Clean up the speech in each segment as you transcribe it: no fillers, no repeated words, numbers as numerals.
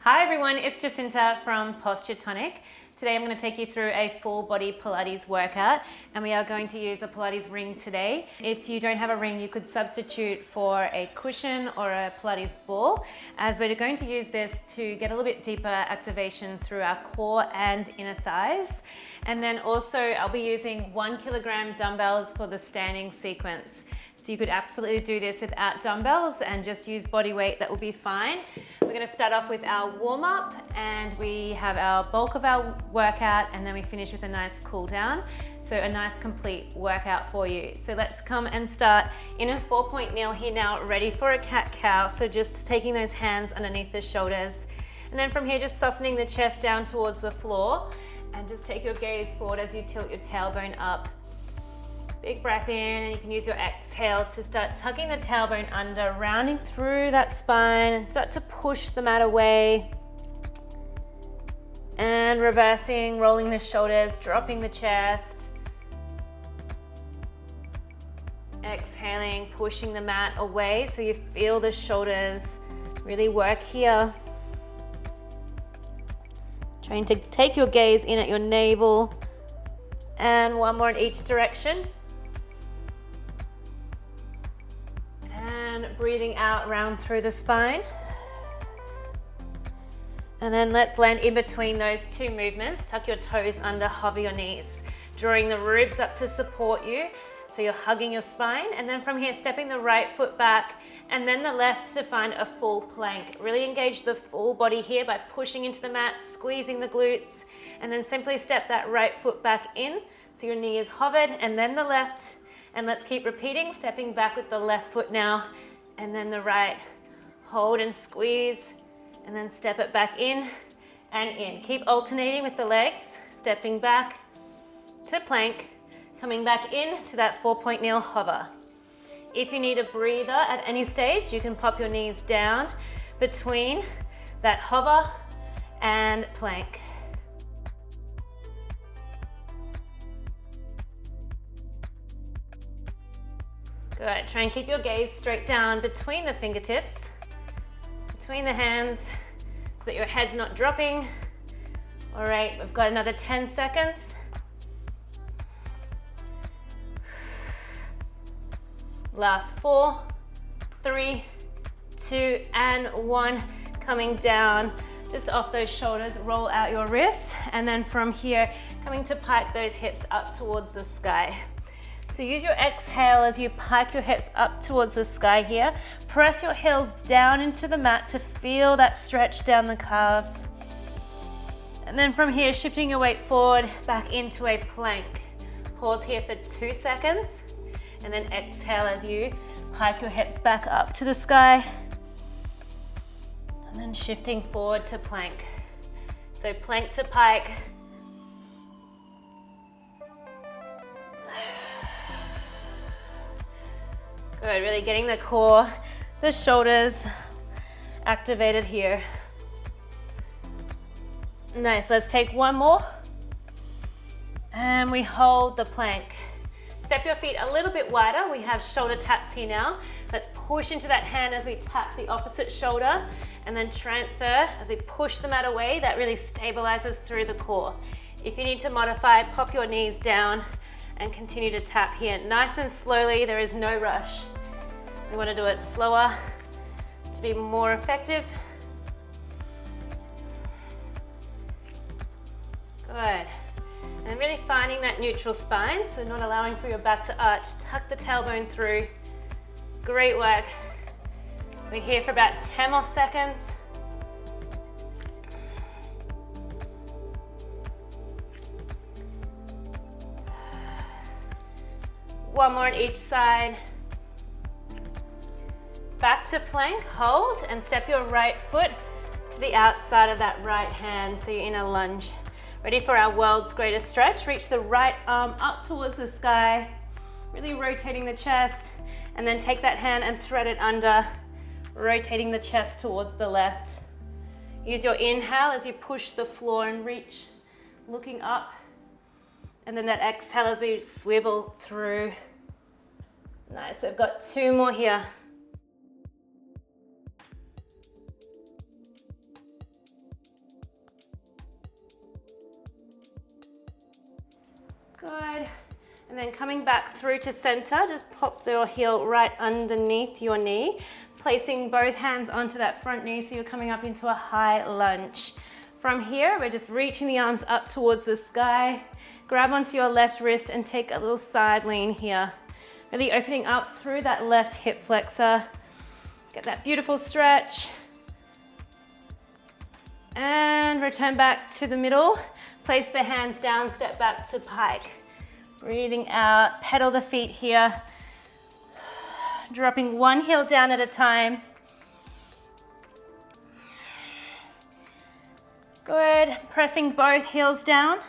Hi everyone, it's Jacinta from Posture Tonic. Today I'm going to take you through a full body Pilates workout and we are going to use a Pilates ring today. If you don't have a ring, you could substitute for a cushion or a Pilates ball, as we're going to use this to get a little bit deeper activation through our core and inner thighs. And then also I'll be using 1 kilogram dumbbells for the standing sequence. So you could absolutely do this without dumbbells and just use body weight, that will be fine. We're going to start off with our warm up and we have our bulk of our workout and then we finish with a nice cool down. So a nice complete workout for you. So let's come and start in a 4-point kneel here now, ready for a cat-cow. So just taking those hands underneath the shoulders. And then from here, just softening the chest down towards the floor and just take your gaze forward as you tilt your tailbone up. Big breath in, and you can use your exhale to start tucking the tailbone under, rounding through that spine and start to push the mat away. And reversing, rolling the shoulders, dropping the chest. Exhaling, pushing the mat away so you feel the shoulders really work here. Trying to take your gaze in at your navel. And one more in each direction. Breathing out, round through the spine. And then let's land in between those two movements. Tuck your toes under, hover your knees, drawing the ribs up to support you. So you're hugging your spine. And then from here, stepping the right foot back and then the left to find a full plank. Really engage the full body here by pushing into the mat, squeezing the glutes, and then simply step that right foot back in. So your knee is hovered, and then the left. And let's keep repeating, stepping back with the left foot now, and then the right. Hold and squeeze, and then step it back in and in. Keep alternating with the legs, stepping back to plank, coming back in to that 4-point kneel hover. If you need a breather at any stage, you can pop your knees down between that hover and plank. Good, try and keep your gaze straight down between the fingertips, between the hands, so that your head's not dropping. All right, we've got another 10 seconds. Last 4, 3, 2, and 1. Coming down, just off those shoulders, roll out your wrists, and then from here, coming to pike those hips up towards the sky. So use your exhale as you pike your hips up towards the sky here. Press your heels down into the mat to feel that stretch down the calves. And then from here, shifting your weight forward back into a plank. Pause here for 2 seconds. And then exhale as you pike your hips back up to the sky. And then shifting forward to plank. So plank to pike. Good, really getting the core, the shoulders activated here. Nice, let's take one more. And we hold the plank. Step your feet a little bit wider. We have shoulder taps here now. Let's push into that hand as we tap the opposite shoulder and then transfer as we push the mat away. That really stabilizes through the core. If you need to modify, pop your knees down and continue to tap here. Nice and slowly, there is no rush. We want to do it slower to be more effective. Good. And really finding that neutral spine, so not allowing for your back to arch. Tuck the tailbone through. Great work. We're here for about 10 more seconds. One more on each side. Back to plank, hold, and step your right foot to the outside of that right hand, so you're in a lunge. Ready for our world's greatest stretch. Reach the right arm up towards the sky, really rotating the chest, and then take that hand and thread it under, rotating the chest towards the left. Use your inhale as you push the floor and reach, looking up. And then that exhale as we swivel through. Nice, so we've got 2 more here. Good. And then coming back through to center, just pop your heel right underneath your knee, placing both hands onto that front knee so you're coming up into a high lunge. From here, we're just reaching the arms up towards the sky. Grab onto your left wrist and take a little side lean here. Really opening up through that left hip flexor. Get that beautiful stretch. And return back to the middle. Place the hands down, step back to pike. Breathing out, pedal the feet here. Dropping one heel down at a time. Good, pressing both heels down.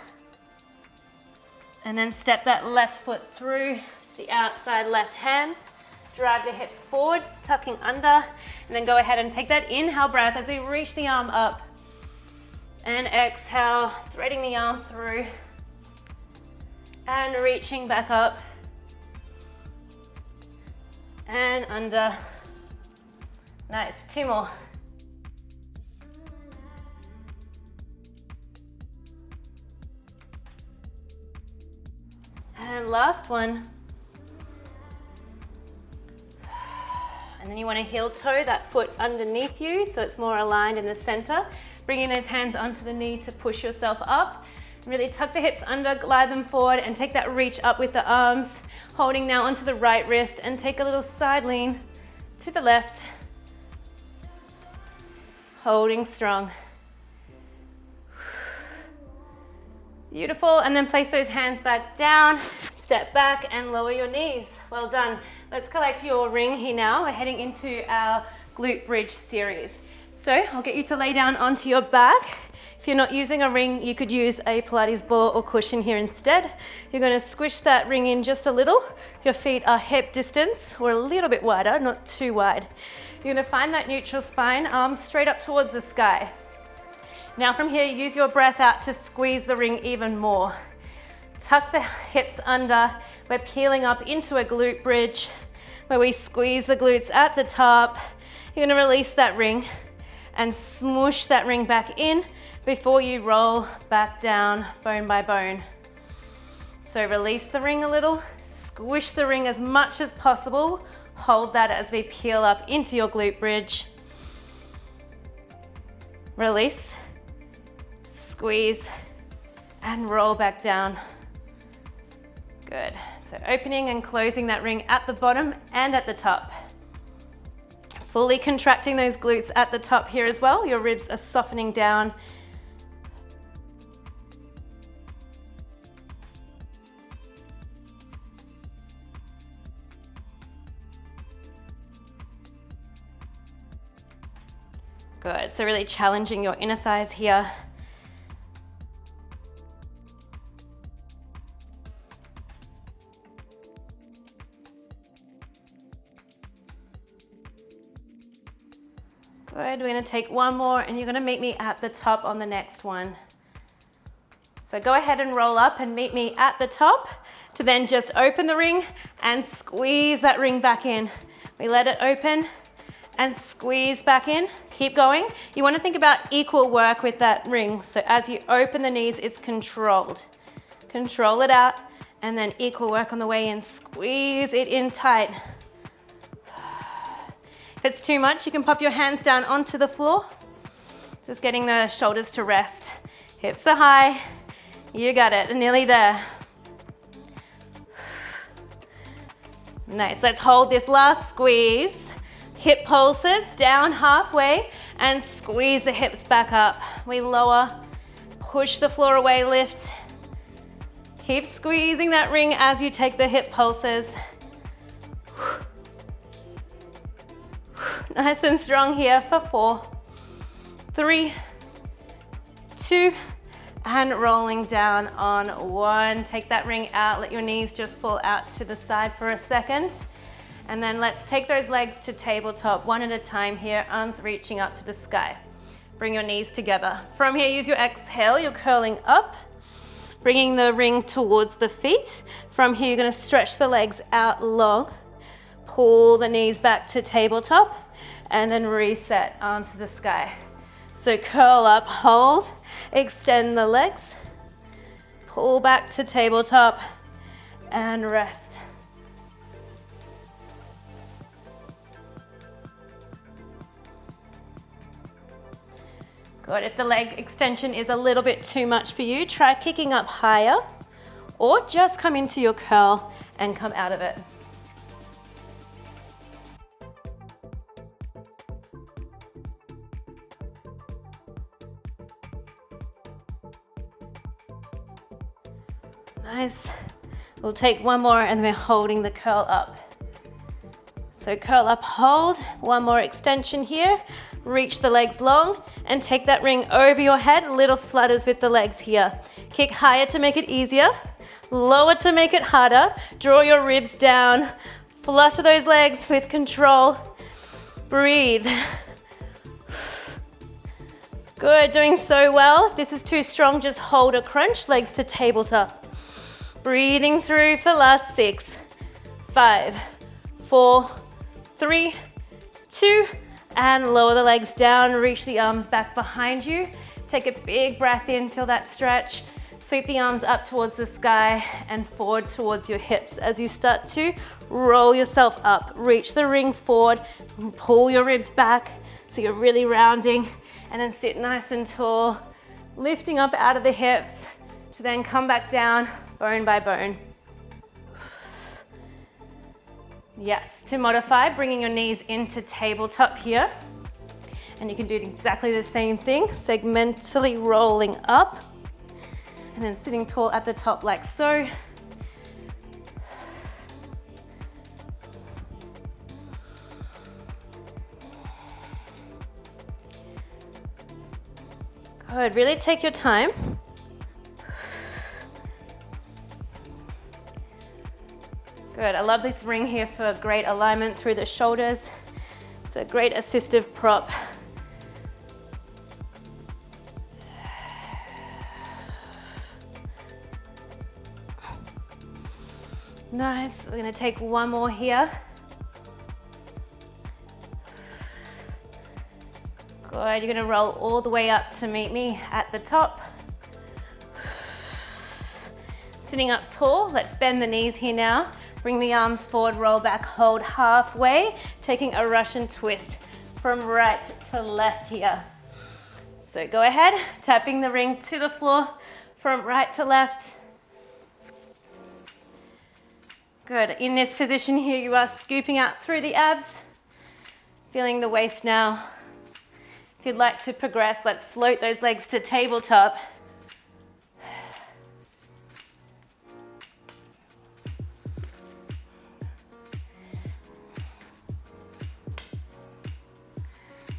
And then step that left foot through to the outside left hand. Drive the hips forward, tucking under. And then go ahead and take that inhale breath as we reach the arm up. And exhale, threading the arm through. And reaching back up. And under. Nice, 2 more. And last one. And then you want to heel toe that foot underneath you so it's more aligned in the center. Bringing those hands onto the knee to push yourself up. Really tuck the hips under, glide them forward, and take that reach up with the arms. Holding now onto the right wrist and take a little side lean to the left. Holding strong. Beautiful, and then place those hands back down. Step back and lower your knees. Well done. Let's collect your ring here now. We're heading into our glute bridge series. So I'll get you to lay down onto your back. If you're not using a ring, you could use a Pilates ball or cushion here instead. You're going to squish that ring in just a little. Your feet are hip distance or a little bit wider, not too wide. You're going to find that neutral spine, arms straight up towards the sky. Now from here, use your breath out to squeeze the ring even more. Tuck the hips under. We're peeling up into a glute bridge where we squeeze the glutes at the top. You're going to release that ring and smoosh that ring back in before you roll back down bone by bone. So release the ring a little, squish the ring as much as possible. Hold that as we peel up into your glute bridge. Release, squeeze, and roll back down. Good. So opening and closing that ring at the bottom and at the top. Fully contracting those glutes at the top here as well. Your ribs are softening down. Good. So really challenging your inner thighs here. Good, we're going to take one more and you're going to meet me at the top on the next one. So go ahead and roll up and meet me at the top to then just open the ring and squeeze that ring back in. We let it open and squeeze back in. Keep going. You want to think about equal work with that ring. So as you open the knees, it's controlled. Control it out and then equal work on the way in. Squeeze it in tight. If it's too much, you can pop your hands down onto the floor. Just getting the shoulders to rest. Hips are high. You got it, nearly there. Nice, let's hold this last squeeze. Hip pulses down halfway and squeeze the hips back up. We lower, push the floor away, lift. Keep squeezing that ring as you take the hip pulses. Nice and strong here for 4, 3, 2, and rolling down on 1. Take that ring out, let your knees just fall out to the side for a second. And then let's take those legs to tabletop one at a time here, arms reaching up to the sky. Bring your knees together. From here, use your exhale, you're curling up, bringing the ring towards the feet. From here, you're gonna stretch the legs out long, pull the knees back to tabletop, and then reset, arms to the sky. So curl up, hold, extend the legs, Pull back to tabletop and rest. Good. If the leg extension is a little bit too much for you, try kicking up higher or just come into your curl and come out of it. Nice. We'll take one more and then we're holding the curl up. So curl up, hold, one more extension here. Reach the legs long and take that ring over your head, little flutters with the legs here. Kick higher to make it easier, lower to make it harder. Draw your ribs down, flutter those legs with control. Breathe. Good, doing so well. If this is too strong, just hold or crunch, legs to tabletop. Breathing through for last 6, 5, 4, 3, 2, and lower the legs down, reach the arms back behind you. Take a big breath in, feel that stretch. Sweep the arms up towards the sky and forward towards your hips. As you start to roll yourself up, reach the ring forward, pull your ribs back so you're really rounding, and then sit nice and tall, lifting up out of the hips to then come back down, bone by bone. Yes, to modify, bringing your knees into tabletop here. And you can do exactly the same thing, segmentally rolling up and then sitting tall at the top like so. Good, really take your time. Good, I love this ring here for great alignment through the shoulders. It's a great assistive prop. Nice, we're gonna take one more here. Good, you're gonna roll all the way up to meet me at the top. Sitting up tall, let's bend the knees here now. Bring the arms forward, roll back, hold halfway, taking a Russian twist from right to left here. So go ahead, tapping the ring to the floor from right to left. Good, in this position here, you are scooping out through the abs, feeling the waist now. If you'd like to progress, let's float those legs to tabletop.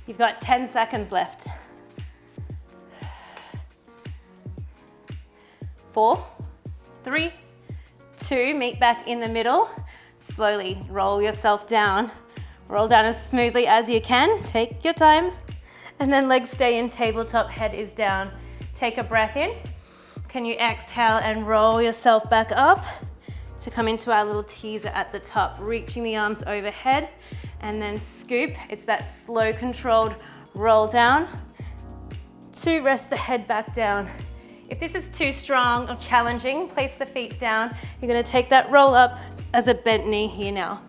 You've got 10 seconds left. 4, 3, 2, meet back in the middle. Slowly roll yourself down. Roll down as smoothly as you can. Take your time. And then legs stay in tabletop, head is down. Take a breath in. Can you exhale and roll yourself back up to come into our little teaser at the top, reaching the arms overhead. And then scoop, it's that slow controlled roll down to rest the head back down. If this is too strong or challenging, place the feet down. You're gonna take that roll up as a bent knee here now.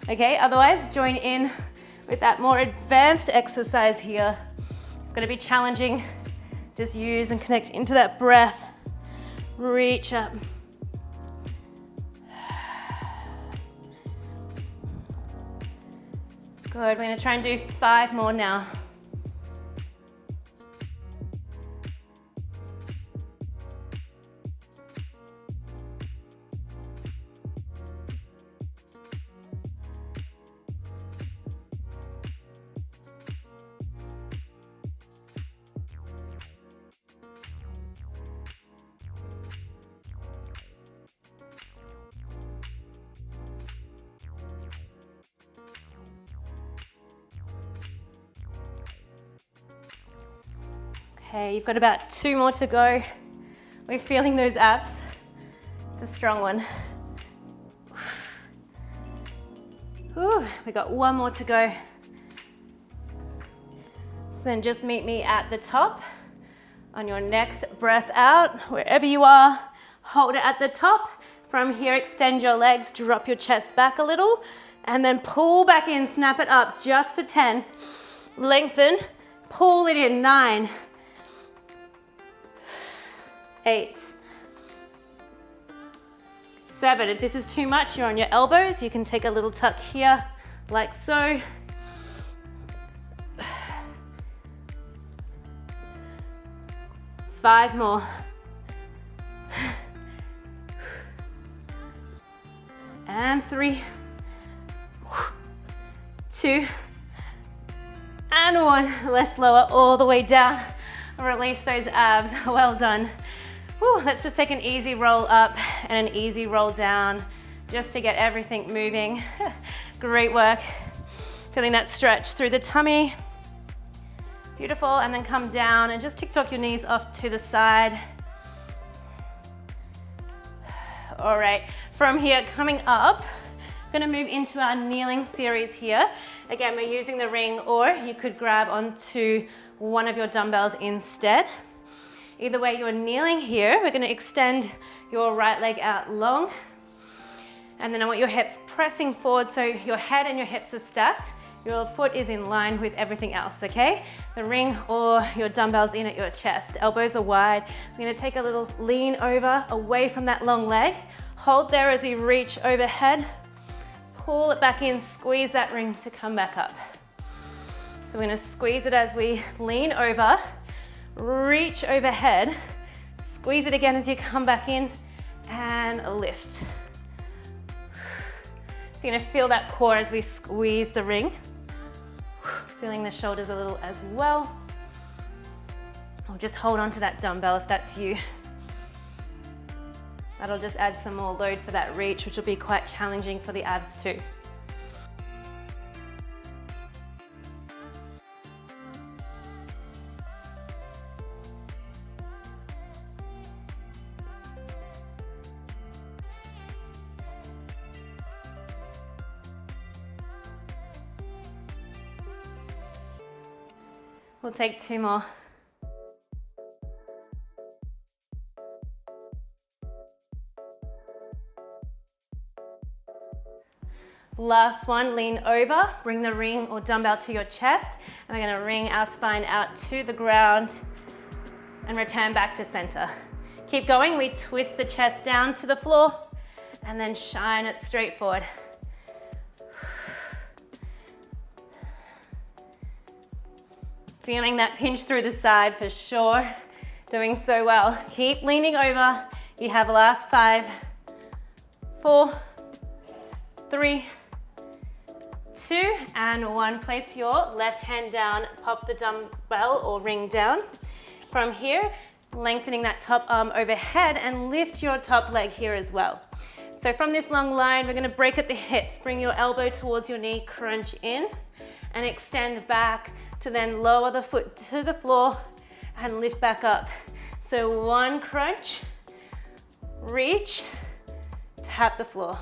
Okay, otherwise join in with that more advanced exercise here. It's gonna be challenging. Just use and connect into that breath. Reach up. Good, we're gonna try and do 5 more now. Okay, you've got about 2 more to go. We're feeling those abs. It's a strong one. Whew, we got 1 more to go. So then just meet me at the top on your next breath out, wherever you are. hold it at the top. From here, extend your legs, drop your chest back a little, and then pull back in, snap it up just for 10. Lengthen, pull it in, 9, 8, 7. If this is too much, you're on your elbows, you can take a little tuck here, like so. 5 more. And 3, 2, and 1. Let's lower all the way down. Release those abs. Well done. Whew, let's just take an easy roll up and an easy roll down just to get everything moving. Great work. Feeling that stretch through the tummy. Beautiful. And then come down and just tick-tock your knees off to the side. All right, from here, coming up, gonna move into our kneeling series here. Again, we're using the ring, or you could grab onto one of your dumbbells instead. Either way, you're kneeling here. We're gonna extend your right leg out long. And then I want your hips pressing forward so your head and your hips are stacked. Your foot is in line with everything else, okay? The ring or your dumbbells in at your chest. Elbows are wide. We're gonna take a little lean over, away from that long leg. Hold there as we reach overhead. Pull it back in, squeeze that ring to come back up. So we're gonna squeeze it as we lean over, reach overhead, squeeze it again as you come back in, and lift. So you're gonna feel that core as we squeeze the ring. Feeling the shoulders a little as well. Or just hold on to that dumbbell if that's you. That'll just add some more load for that reach, which will be quite challenging for the abs too. We'll take 2 more. Last one, lean over, bring the ring or dumbbell to your chest, and we're gonna ring our spine out to the ground and return back to center. Keep going, we twist the chest down to the floor and then shine it straight forward. Feeling that pinch through the side for sure. Doing so well. Keep leaning over. You have last 5, 4, 3, 2, and 1. Place your left hand down, pop the dumbbell or ring down. From here, lengthening that top arm overhead and lift your top leg here as well. So from this long line, we're gonna break at the hips. Bring your elbow towards your knee, crunch in, and extend back to then lower the foot to the floor and lift back up. So 1 crunch, reach, tap the floor.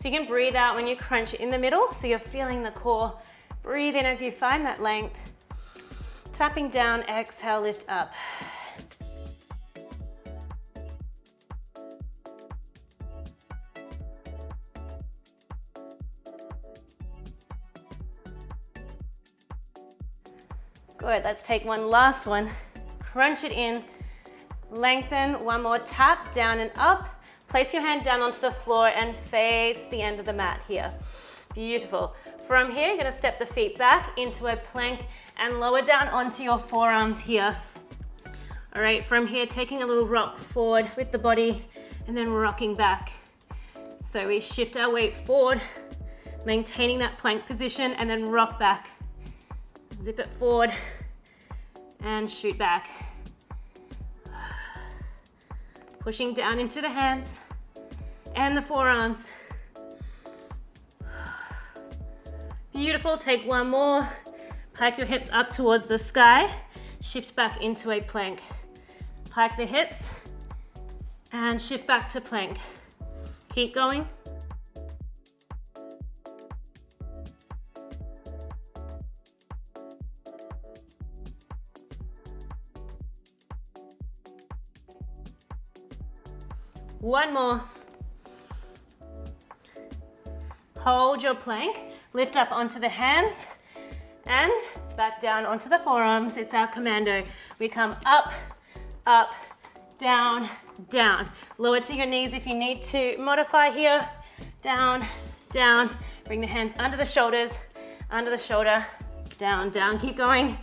So you can breathe out when you crunch in the middle, so you're feeling the core. Breathe in as you find that length. Tapping down, exhale, lift up. Good, let's take one last one. Crunch it in, lengthen, one more tap, down and up. Place your hand down onto the floor and face the end of the mat here. Beautiful. From here, you're gonna step the feet back into a plank and lower down onto your forearms here. All right, from here, taking a little rock forward with the body and then rocking back. So we shift our weight forward, maintaining that plank position and then rock back. Zip it forward and shoot back. Pushing down into the hands and the forearms. Beautiful, take one more. Pike your hips up towards the sky. shift back into a plank. Pike the hips and shift back to plank. Keep going. One more. Hold your plank, lift up onto the hands and back down onto the forearms. It's our commando. We come up, up, down, down. Lower to your knees if you need to modify here. Down, down. Bring the hands under the shoulders, under the shoulder, down, down. Keep going.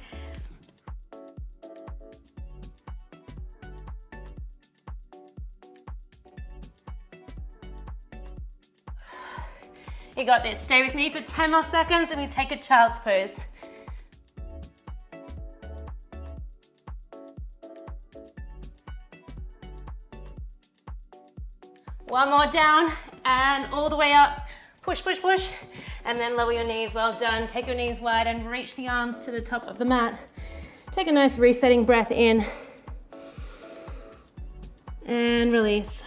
You got this. Stay with me for 10 more seconds and we take a child's pose. One more down and all the way up. Push, push, push. And then lower your knees. Well done. Take your knees wide and reach the arms to the top of the mat. Take a nice resetting breath in. And release.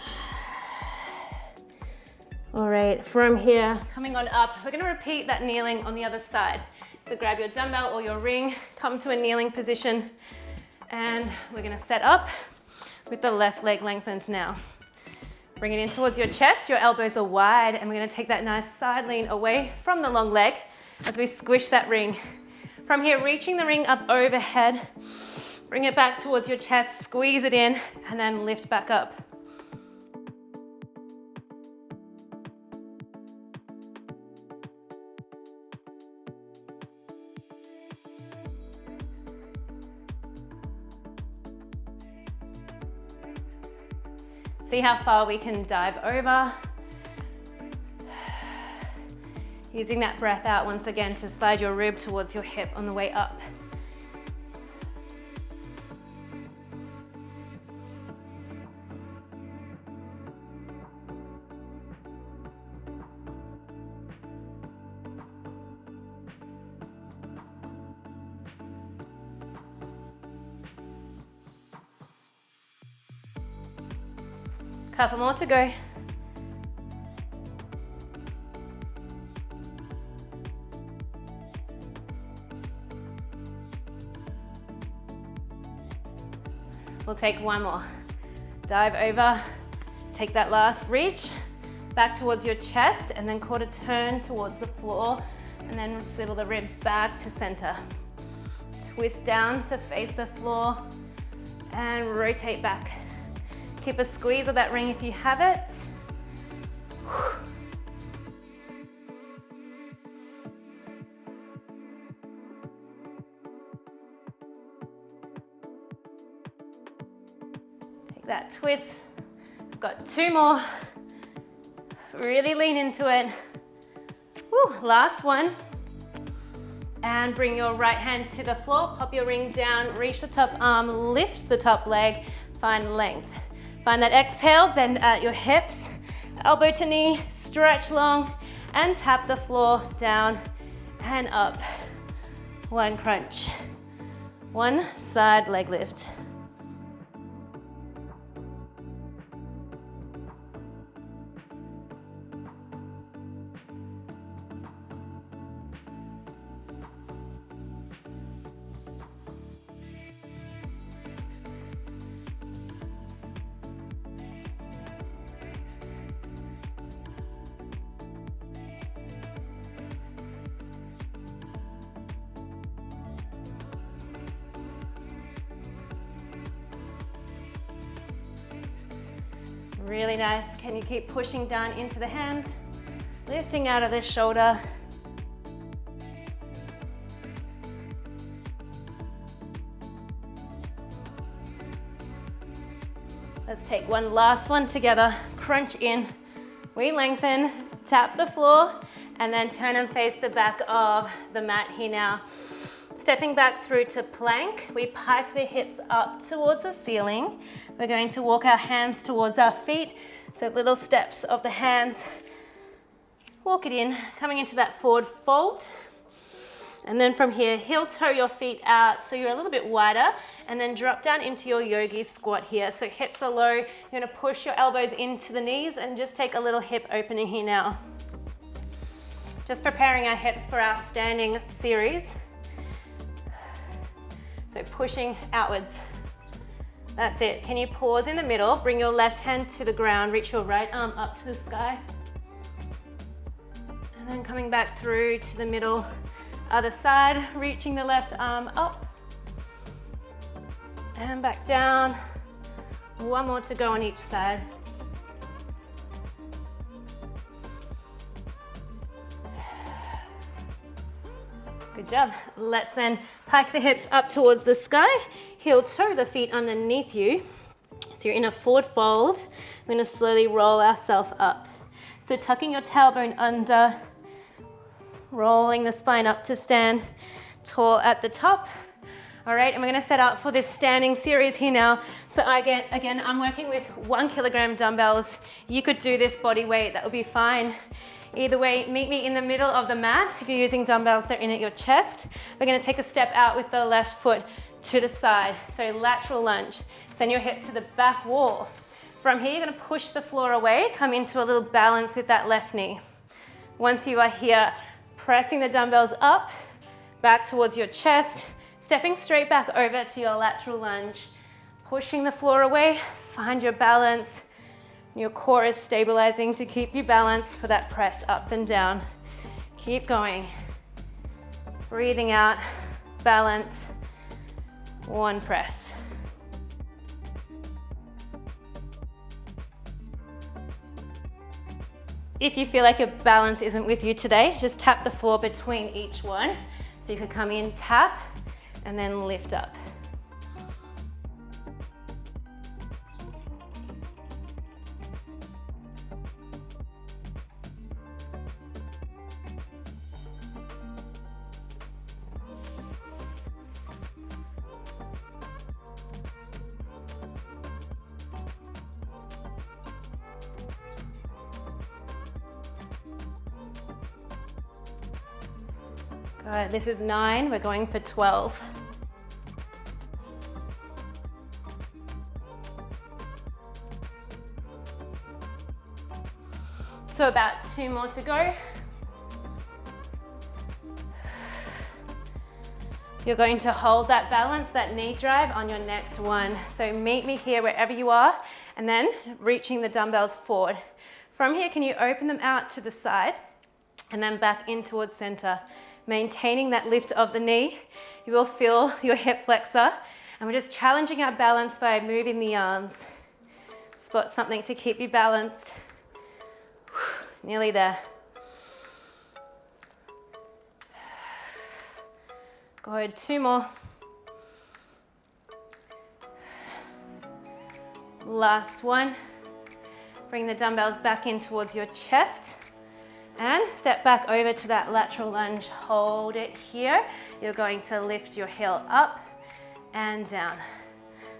All right, from here, coming on up, we're gonna repeat that kneeling on the other side. So grab your dumbbell or your ring, come to a kneeling position, and we're gonna set up with the left leg lengthened now. Bring it in towards your chest, your elbows are wide, and we're gonna take that nice side lean away from the long leg as we squish that ring. From here, reaching the ring up overhead, bring it back towards your chest, squeeze it in, and then lift back up. See how far we can dive over. Using that breath out once again to slide your rib towards your hip on the way up. Couple more to go. We'll take one more. Dive over, take that last reach, back towards your chest, and then quarter turn towards the floor, and then swivel the ribs back to center. Twist down to face the floor, and rotate back. Keep a squeeze of that ring if you have it. Take that twist. We've got two more. Really lean into it. Woo, last one. And bring your right hand to the floor, pop your ring down, reach the top arm, lift the top leg, find length. Find that exhale, bend at your hips, elbow to knee, stretch long, and tap the floor down and up. One crunch, one side leg lift. Really nice. Can you keep pushing down into the hand? Lifting out of the shoulder. Let's take one last one together. Crunch in. We lengthen, tap the floor, and then turn and face the back of the mat here now. Stepping back through to plank, we pike the hips up towards the ceiling. We're going to walk our hands towards our feet, so little steps of the hands. Walk it in, coming into that forward fold. And then from here, heel toe your feet out so you're a little bit wider, and then drop down into your yogi squat here. So hips are low, you're gonna push your elbows into the knees and just take a little hip opener here now. Just preparing our hips for our standing series. So pushing outwards. That's it. Can you pause in the middle? Bring your left hand to the ground, reach your right arm up to the sky. And then coming back through to the middle, other side, reaching the left arm up. And back down. One more to go on each side. Good job. Let's then pike the hips up towards the sky, heel toe the feet underneath you. So you're in a forward fold. We're gonna slowly roll ourselves up. So tucking your tailbone under, rolling the spine up to stand tall at the top. All right, and we're gonna set up for this standing series here now. So again, I'm working with 1 kilogram dumbbells. You could do this body weight, that would be fine. Either way, meet me in the middle of the mat. If you're using dumbbells, they're in at your chest. We're gonna take a step out with the left foot to the side. So lateral lunge. Send your hips to the back wall. From here, you're gonna push the floor away, come into a little balance with that left knee. Once you are here, pressing the dumbbells up, back towards your chest, stepping straight back over to your lateral lunge. Pushing the floor away, find your balance. Your core is stabilizing to keep you balanced for that press up and down. Keep going. Breathing out, balance, 1 press. If you feel like your balance isn't with you today, just tap the floor between each one. So you could come in, tap, and then lift up. Good, this is 9, we're going for 12. So about 2 more to go. You're going to hold that balance, that knee drive on your next one. So meet me here wherever you are, and then reaching the dumbbells forward. From here, can you open them out to the side and then back in towards center? Maintaining that lift of the knee. You will feel your hip flexor, and we're just challenging our balance by moving the arms. Spot something to keep you balanced. Nearly there. Good, 2 more. Last one. Bring the dumbbells back in towards your chest. And step back over to that lateral lunge. Hold it here. You're going to lift your heel up and down.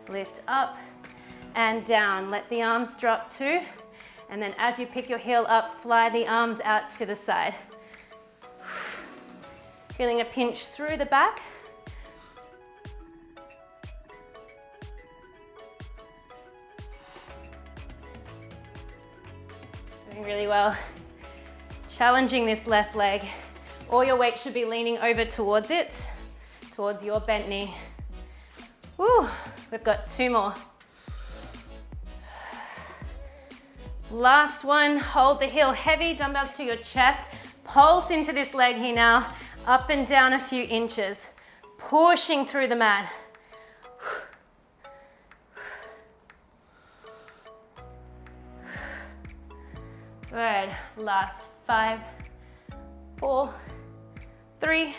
Lift up and down. Let the arms drop too. And then as you pick your heel up, fly the arms out to the side. Feeling a pinch through the back. Doing really well. Challenging this left leg. All your weight should be leaning over towards it, towards your bent knee. Woo, we've got 2 more. Last one, hold the heel heavy, dumbbells to your chest. Pulse into this leg here now, up and down a few inches. Pushing through the mat. Good, last 5, 4, 3,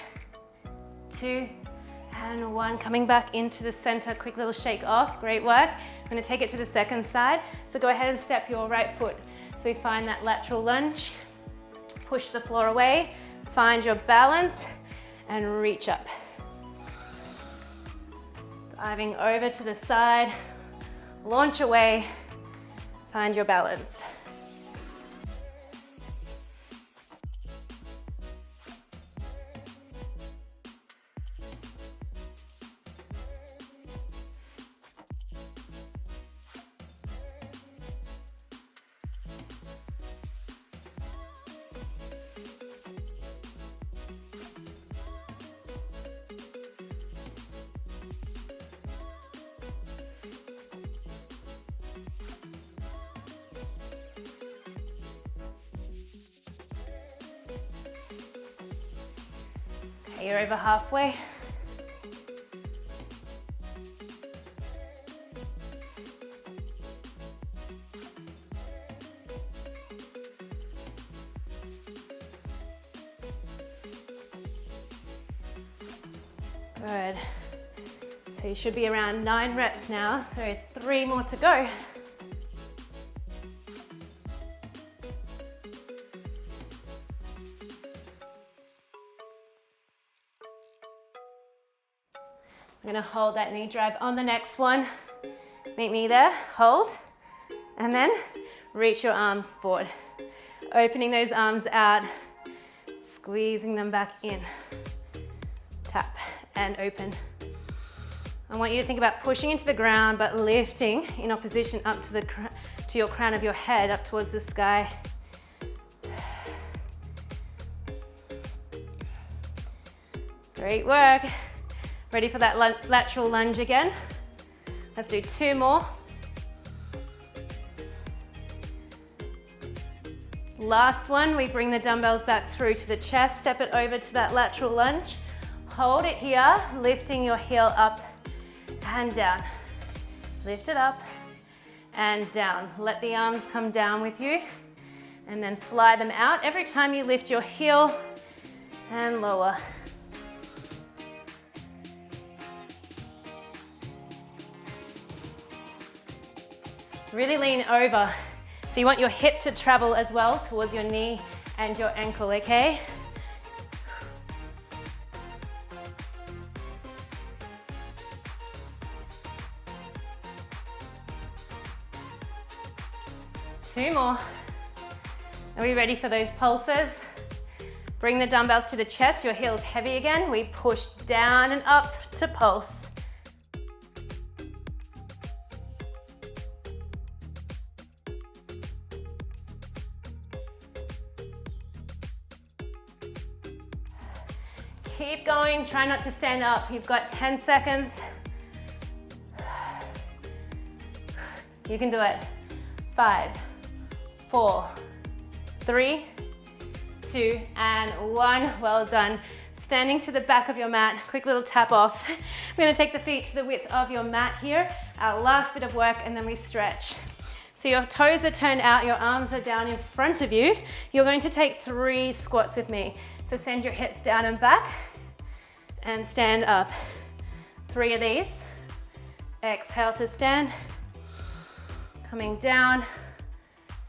2, and 1. Coming back into the center, quick little shake off, great work. I'm gonna take it to the second side. So go ahead and step your right foot. So we find that lateral lunge, push the floor away, find your balance, and reach up. Diving over to the side, launch away, find your balance. You're over halfway. Good. So you should be around 9 reps now, so 3 more to go. I'm gonna hold that knee drive on the next one. Meet me there, hold, and then reach your arms forward. Opening those arms out, squeezing them back in. Tap and open. I want you to think about pushing into the ground, but lifting in opposition up to your crown of your head, up towards the sky. Great work. Ready for that lateral lunge again? Let's do 2 more. Last one, we bring the dumbbells back through to the chest, step it over to that lateral lunge. Hold it here, lifting your heel up and down. Lift it up and down. Let the arms come down with you and then fly them out every time you lift your heel and lower. Really lean over. So you want your hip to travel as well towards your knee and your ankle, okay? Two more. Are we ready for those pulses? Bring the dumbbells to the chest, your heels heavy again. We push down and up to pulse. Keep going, try not to stand up. You've got 10 seconds. You can do it. 5, 4, 3, 2, and 1. Well done. Standing to the back of your mat, quick little tap off. We're gonna take the feet to the width of your mat here. Our last bit of work, and then we stretch. So your toes are turned out, your arms are down in front of you. You're going to take 3 squats with me. So send your hips down and back and stand up. 3 of these. Exhale to stand. Coming down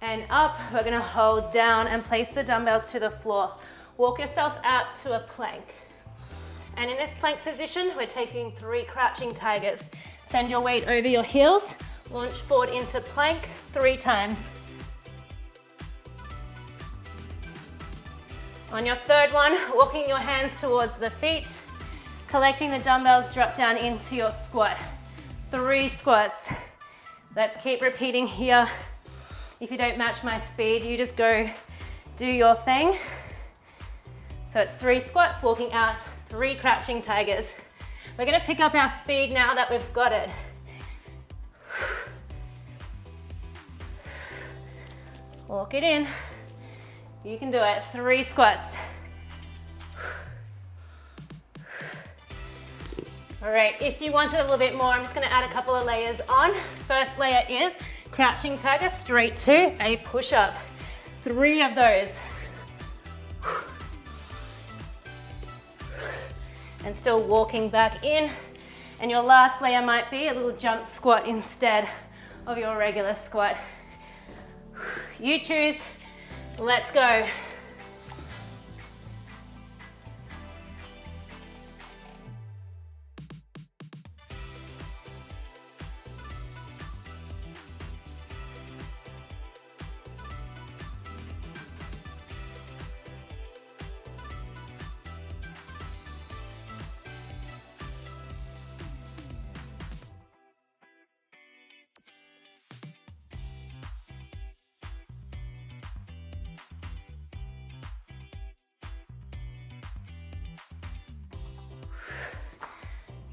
and up. We're gonna hold down and place the dumbbells to the floor. Walk yourself out to a plank. And in this plank position, we're taking 3 crouching tigers. Send your weight over your heels. Launch forward into plank 3 times. On your third one, walking your hands towards the feet, collecting the dumbbells, drop down into your squat. 3 squats. Let's keep repeating here. If you don't match my speed, you just go do your thing. So it's 3 squats, walking out, 3 crouching tigers. We're gonna pick up our speed now that we've got it. Walk it in. You can do it. 3 squats. All right, if you want it a little bit more, I'm just gonna add a couple of layers on. First layer is crouching tiger straight to a push-up. 3 of those. And still walking back in. And your last layer might be a little jump squat instead of your regular squat. You choose. Let's go.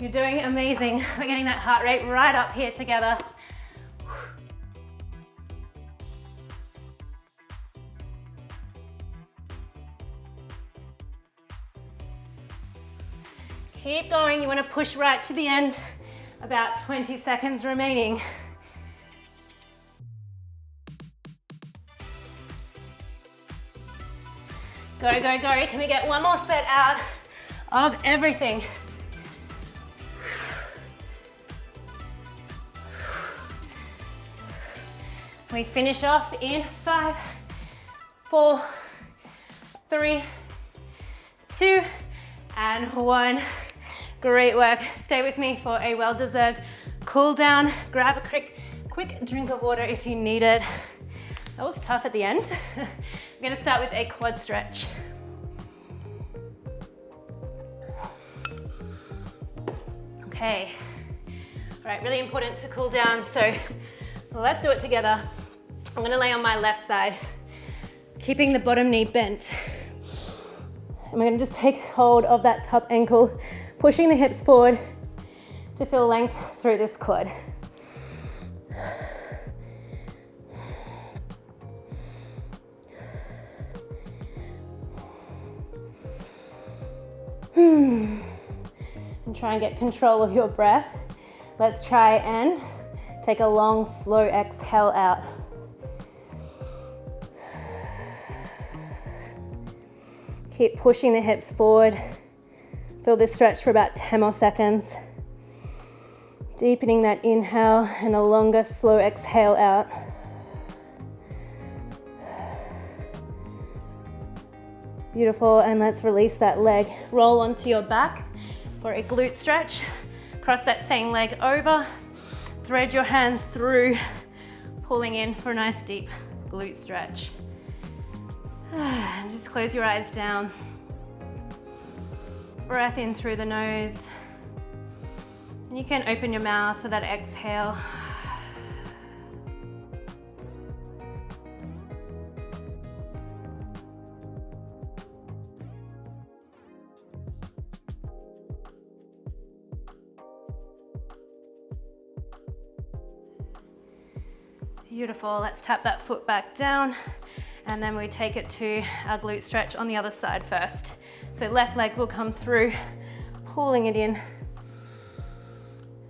You're doing amazing. We're getting that heart rate right up here together. Keep going, you want to push right to the end. About 20 seconds remaining. Go, go, go. Can we get one more set out of everything? We finish off in 5, 4, 3, 2, and 1. Great work. Stay with me for a well-deserved cool down. Grab a quick drink of water if you need it. That was tough at the end. I'm gonna start with a quad stretch. Okay. All right, really important to cool down, so let's do it together. I'm gonna lay on my left side, keeping the bottom knee bent. And we're gonna just take hold of that top ankle, pushing the hips forward to feel length through this quad. And try and get control of your breath. Let's try and take a long, slow exhale out. Keep pushing the hips forward. Feel this stretch for about 10 more seconds. Deepening that inhale and a longer, slow exhale out. Beautiful, and let's release that leg. Roll onto your back for a glute stretch. Cross that same leg over. Thread your hands through, pulling in for a nice deep glute stretch. And just close your eyes down. Breath in through the nose. And you can open your mouth for that exhale. Beautiful, let's tap that foot back down and then we take it to our glute stretch on the other side first. So left leg will come through, pulling it in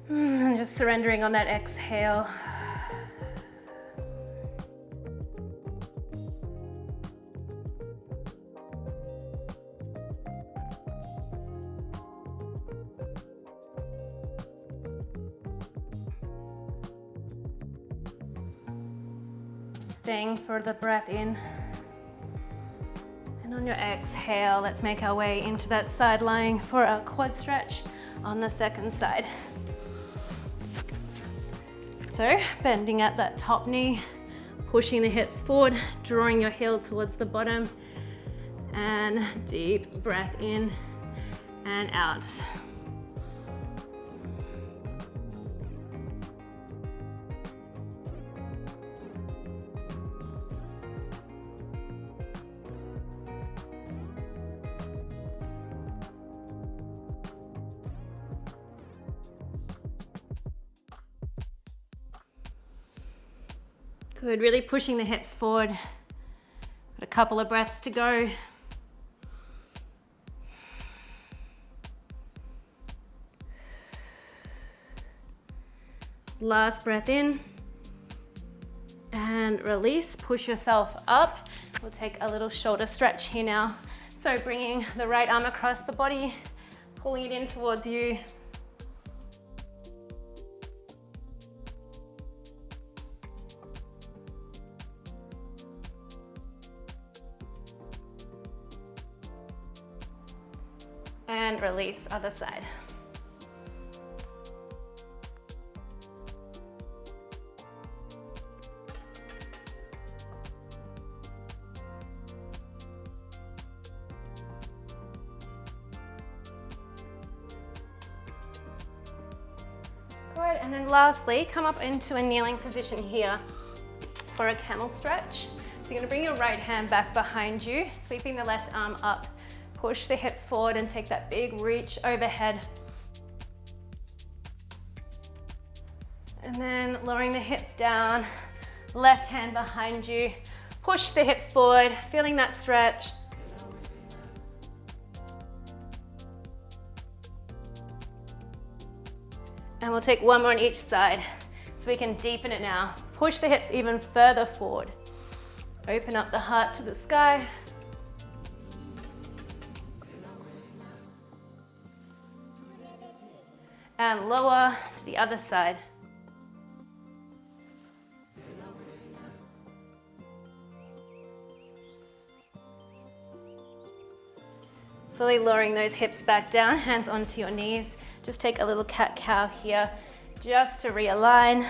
and just surrendering on that exhale. Staying for the breath in. And on your exhale, let's make our way into that side lying for our quad stretch on the second side. So bending at that top knee, pushing the hips forward, drawing your heel towards the bottom, and deep breath in and out. Good, really pushing the hips forward. Got a couple of breaths to go. Last breath in. And release, push yourself up. We'll take a little shoulder stretch here now. So bringing the right arm across the body, pulling it in towards you. And release, other side. Good, and then lastly, come up into a kneeling position here for a camel stretch. So you're gonna bring your right hand back behind you, sweeping the left arm up. Push the hips forward and take that big reach overhead. And then lowering the hips down, left hand behind you. Push the hips forward, feeling that stretch. And we'll take one more on each side so we can deepen it now. Push the hips even further forward. Open up the heart to the sky. And lower to the other side. Slowly lowering those hips back down, hands onto your knees. Just take a little cat-cow here, just to realign.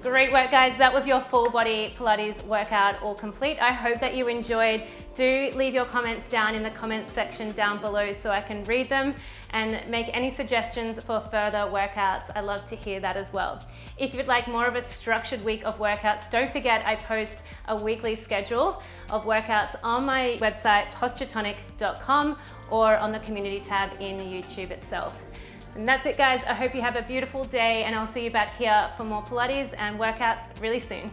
Great work, guys. That was your full body Pilates workout all complete. I hope that you enjoyed. Do leave your comments down in the comments section down below so I can read them and make any suggestions for further workouts. I love to hear that as well. If you'd like more of a structured week of workouts, don't forget I post a weekly schedule of workouts on my website, posturetonic.com, or on the community tab in YouTube itself. And that's it, guys. I hope you have a beautiful day, and I'll see you back here for more Pilates and workouts really soon.